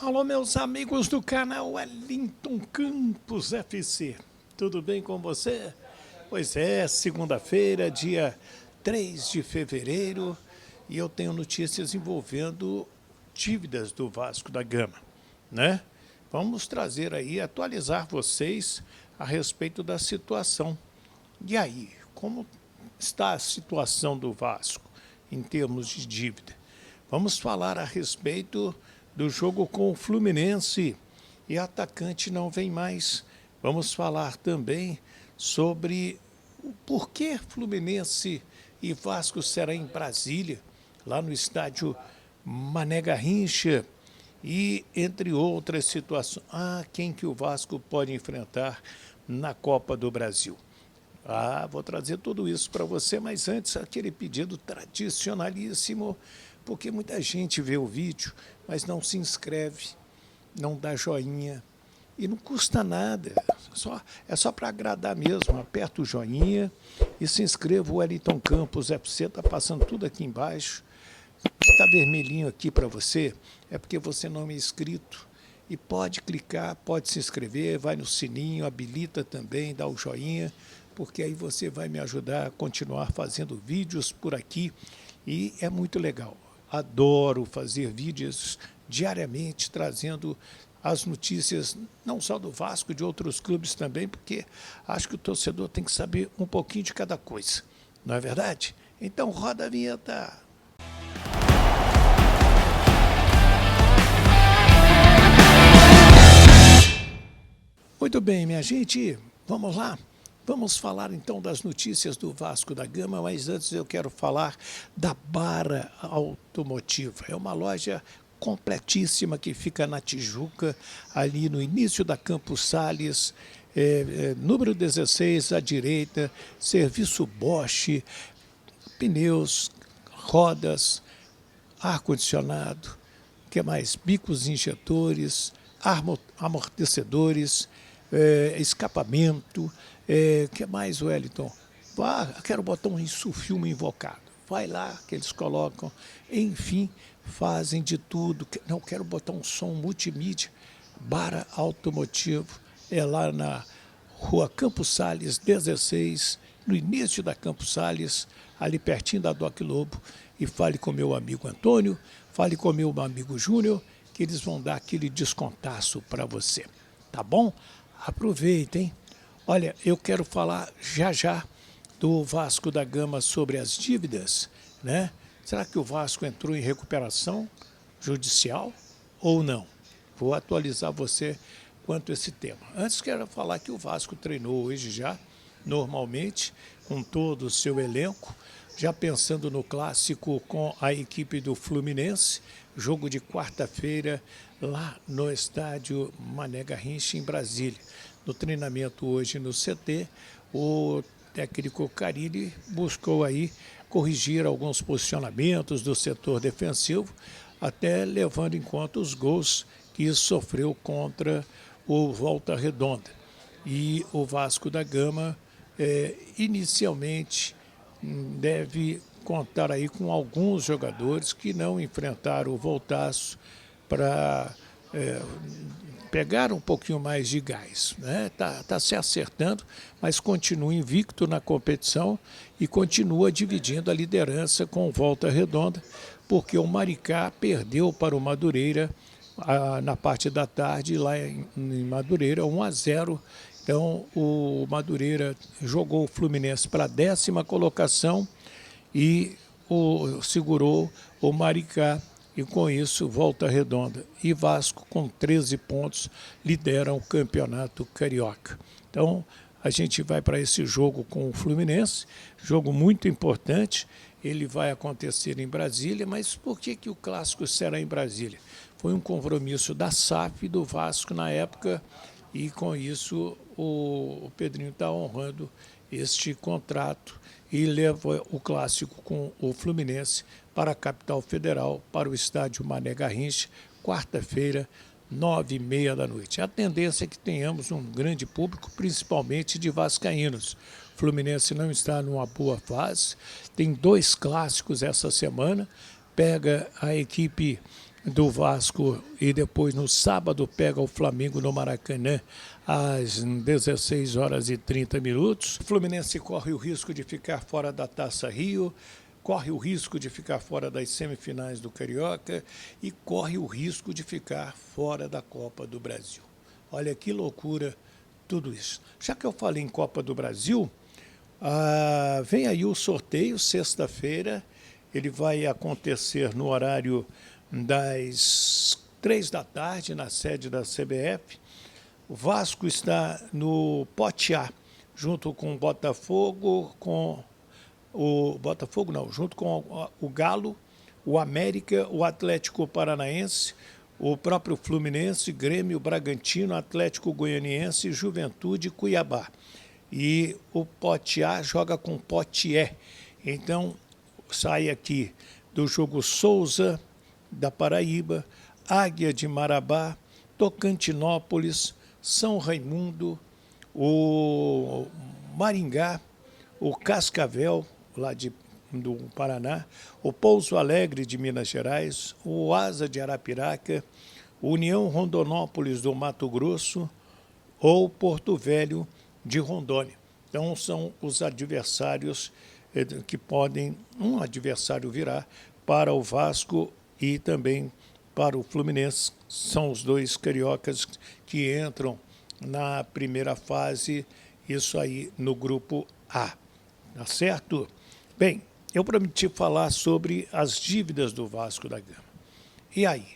Alô, meus amigos do canal Wellington Campos FC. Tudo bem com você? Pois é, segunda-feira, dia 3 de fevereiro, e eu tenho notícias envolvendo dívidas do Vasco da Gama, né? Vamos trazer aí, atualizar vocês a respeito da situação. E aí, como está a situação do Vasco em termos de dívida? Vamos falar a respeito do jogo com o Fluminense e atacante não vem mais. Vamos falar também sobre o porquê Fluminense e Vasco será em Brasília, lá no estádio Mané Garrincha, e entre outras situações. Quem que o Vasco pode enfrentar na Copa do Brasil? Vou trazer tudo isso para você, mas antes aquele pedido tradicionalíssimo, porque muita gente vê o vídeo, mas não se inscreve, não dá joinha, e não custa nada, é só para agradar mesmo. Aperta o joinha e se inscreva. O Wellington Campos FC está passando tudo aqui embaixo. Está vermelhinho aqui para você, é porque você não é inscrito. E pode clicar, pode se inscrever, vai no sininho, habilita também, dá o joinha, porque aí você vai me ajudar a continuar fazendo vídeos por aqui e é muito legal. Adoro fazer vídeos diariamente, trazendo as notícias, não só do Vasco, de outros clubes também, porque acho que o torcedor tem que saber um pouquinho de cada coisa, não é verdade? Então roda a vinheta. Muito bem, minha gente, vamos lá? Vamos falar então das notícias do Vasco da Gama, mas antes eu quero falar da Bara Automotiva. É uma loja completíssima que fica na Tijuca, ali no início da Campos Sales, número 16 à direita, serviço Bosch, pneus, rodas, ar-condicionado, que mais? Bicos injetores, amortecedores, escapamento, que mais, Wellington? Quero botar um insufilme invocado. Vai lá que eles colocam, enfim, fazem de tudo. Não, quero botar um som multimídia. Bara Automotivo, é lá na rua Campos Sales 16, no início da Campos Sales, ali pertinho da Doc Lobo, e fale com meu amigo Antônio, fale com meu amigo Júnior, que eles vão dar aquele descontaço para você, tá bom? Aproveitem. Olha, eu quero falar já do Vasco da Gama sobre as dívidas, né? Será que o Vasco entrou em recuperação judicial ou não? Vou atualizar você quanto a esse tema. Antes quero falar que o Vasco treinou hoje já, normalmente, com todo o seu elenco, já pensando no clássico com a equipe do Fluminense, jogo de quarta-feira lá no estádio Mané Garrincha, em Brasília. No treinamento hoje no CT, o técnico Carille buscou aí corrigir alguns posicionamentos do setor defensivo, até levando em conta os gols que sofreu contra o Volta Redonda. E o Vasco da Gama, inicialmente, deve contar aí com alguns jogadores que não enfrentaram o Voltaço para pegar um pouquinho mais de gás, né? Tá se acertando, mas continua invicto na competição e continua dividindo a liderança com o Volta Redonda, porque o Maricá perdeu para o Madureira na parte da tarde, lá em Madureira, 1-0. Então, o Madureira jogou o Fluminense para a 10ª colocação e segurou o Maricá. E com isso, Volta Redonda e Vasco, com 13 pontos, lideram o campeonato carioca. Então, a gente vai para esse jogo com o Fluminense, jogo muito importante. Ele vai acontecer em Brasília, mas por que o clássico será em Brasília? Foi um compromisso da SAF e do Vasco na época, e com isso o Pedrinho está honrando este contrato e leva o clássico com o Fluminense para a capital federal, para o estádio Mané Garrincha, quarta-feira, 9h30 da noite. A tendência é que tenhamos um grande público, principalmente de vascaínos. O Fluminense não está numa boa fase, tem 2 clássicos essa semana, pega a equipe do Vasco e depois no sábado pega o Flamengo no Maracanã às 16 horas e 30 minutos. O Fluminense corre o risco de ficar fora da Taça Rio, corre o risco de ficar fora das semifinais do Carioca e corre o risco de ficar fora da Copa do Brasil. Olha que loucura tudo isso. Já que eu falei em Copa do Brasil, vem aí o sorteio, sexta-feira. Ele vai acontecer no horário das 3 da tarde, na sede da CBF. O Vasco está no pote A, junto com o Botafogo, junto com o Galo, o América, o Atlético Paranaense, o próprio Fluminense, Grêmio, Bragantino, Atlético Goianiense, Juventude e Cuiabá. E o pote A joga com o pote E. Então, sai aqui do jogo Souza, da Paraíba, Águia de Marabá, Tocantinópolis, São Raimundo, o Maringá, o Cascavel, lá do Paraná, o Pouso Alegre de Minas Gerais, o Asa de Arapiraca, União Rondonópolis do Mato Grosso ou Porto Velho de Rondônia. Então, são os adversários que podem, um adversário virar para o Vasco e também para o Fluminense. São os dois cariocas que entram na primeira fase, isso aí no grupo A. Tá certo? Bem, eu prometi falar sobre as dívidas do Vasco da Gama. E aí?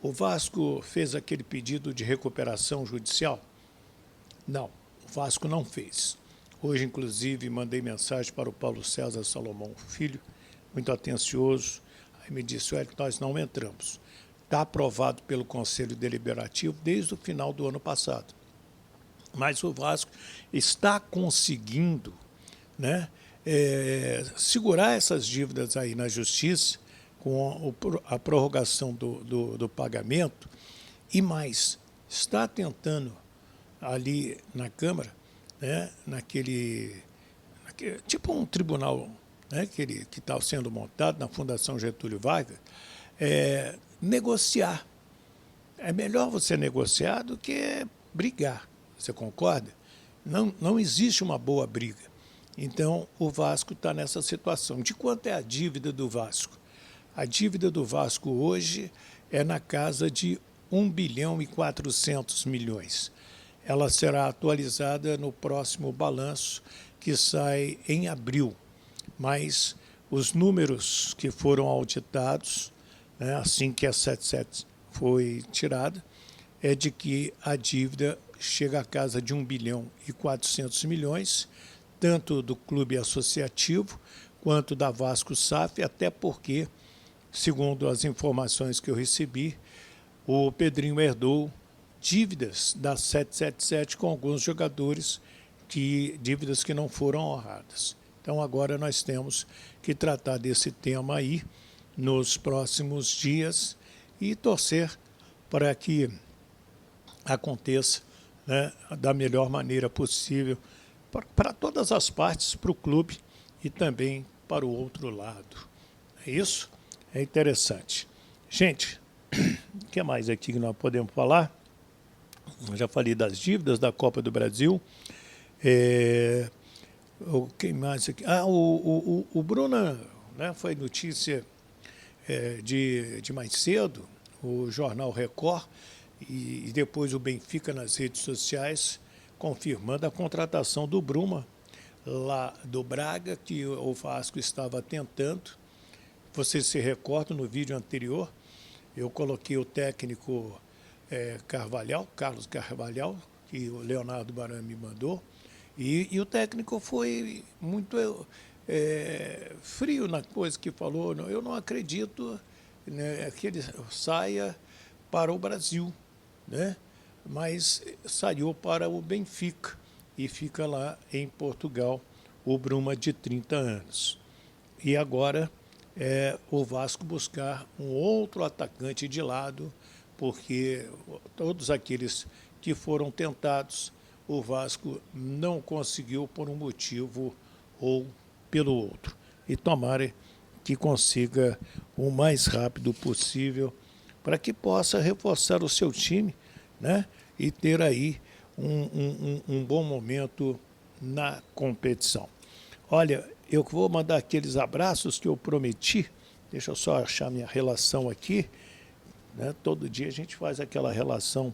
O Vasco fez aquele pedido de recuperação judicial? Não, o Vasco não fez. Hoje, inclusive, mandei mensagem para o Paulo César Salomão Filho, muito atencioso. Aí me disse, nós não entramos. Está aprovado pelo Conselho Deliberativo desde o final do ano passado. Mas o Vasco está conseguindo, né, segurar essas dívidas aí na Justiça, com a prorrogação do pagamento, e mais, está tentando ali na Câmara, né, naquele tipo um tribunal, né, que está sendo montado na Fundação Getúlio Vargas, negociar. É melhor você negociar do que brigar. Você concorda? Não existe uma boa briga. Então, o Vasco está nessa situação. De quanto é a dívida do Vasco? A dívida do Vasco hoje é na casa de 1 bilhão e 400 milhões. Ela será atualizada no próximo balanço, que sai em abril. Mas os números que foram auditados, né, assim que a 77 foi tirada, é de que a dívida chega à casa de 1 bilhão e 400 milhões, tanto do clube associativo quanto da Vasco SAF, até porque, segundo as informações que eu recebi, o Pedrinho herdou dívidas da 777 com alguns jogadores, dívidas que não foram honradas. Então, agora nós temos que tratar desse tema aí nos próximos dias e torcer para que aconteça, né, da melhor maneira possível para todas as partes, para o clube e também para o outro lado. É isso? É interessante. Gente, o que mais aqui que nós podemos falar? Eu já falei das dívidas da Copa do Brasil. Quem mais aqui? O Bruna, né, foi notícia de mais cedo, o Jornal Record, e depois o Benfica nas redes sociais, confirmando a contratação do Bruma, lá do Braga, que o Vasco estava tentando. Vocês se recordam, no vídeo anterior, eu coloquei o técnico Carlos Carvalhal, que o Leonardo Baran me mandou, e o técnico foi muito frio na coisa que falou. Eu não acredito, né, que ele saia para o Brasil, né? Mas saiu para o Benfica e fica lá em Portugal, o Bruma, de 30 anos. E agora o Vasco buscar um outro atacante de lado, porque todos aqueles que foram tentados, o Vasco não conseguiu por um motivo ou pelo outro. E tomara que consiga o mais rápido possível para que possa reforçar o seu time, né? E ter aí um bom momento na competição. Olha, eu vou mandar aqueles abraços que eu prometi. Deixa eu só achar minha relação aqui, né? Todo dia a gente faz aquela relação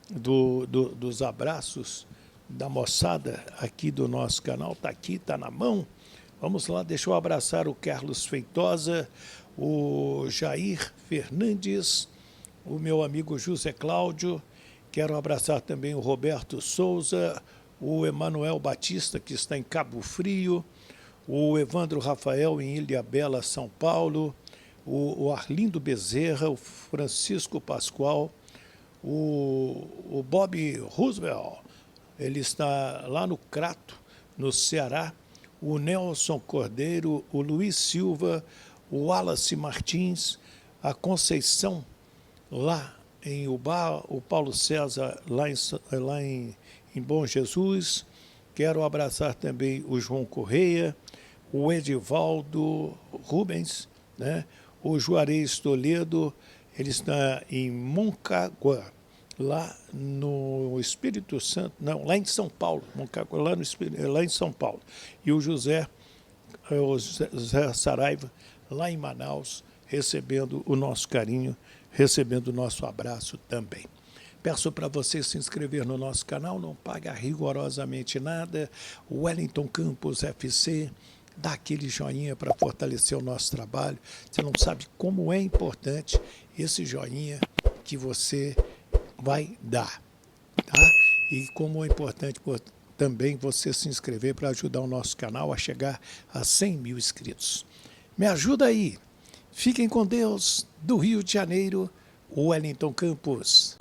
dos abraços da moçada aqui do nosso canal. Está aqui, está na mão. Vamos lá, deixa eu abraçar o Carlos Feitosa, o Jair Fernandes, o meu amigo José Cláudio. Quero abraçar também o Roberto Souza, o Emanuel Batista, que está em Cabo Frio, o Evandro Rafael, em Ilhabela, São Paulo, o Arlindo Bezerra, o Francisco Pascoal, o Bob Roosevelt, ele está lá no Crato, no Ceará, o Nelson Cordeiro, o Luiz Silva, o Wallace Martins, a Conceição, lá em Ubá, o Paulo César, lá em Bom Jesus. Quero abraçar também o João Correia, o Edivaldo Rubens, né? O Juarez Toledo, ele está em Moncaguá, lá no Espírito Santo, não, lá em São Paulo, Moncaguá, lá em São Paulo. E o José Saraiva, lá em Manaus, recebendo o nosso carinho, recebendo o nosso abraço também. Peço para você se inscrever no nosso canal, não paga rigorosamente nada. Wellington Campos FC, dá aquele joinha para fortalecer o nosso trabalho. Você não sabe como é importante esse joinha que você vai dar, tá? E como é importante também você se inscrever para ajudar o nosso canal a chegar a 100 mil inscritos. Me ajuda aí. Fiquem com Deus, do Rio de Janeiro, Wellington Campos.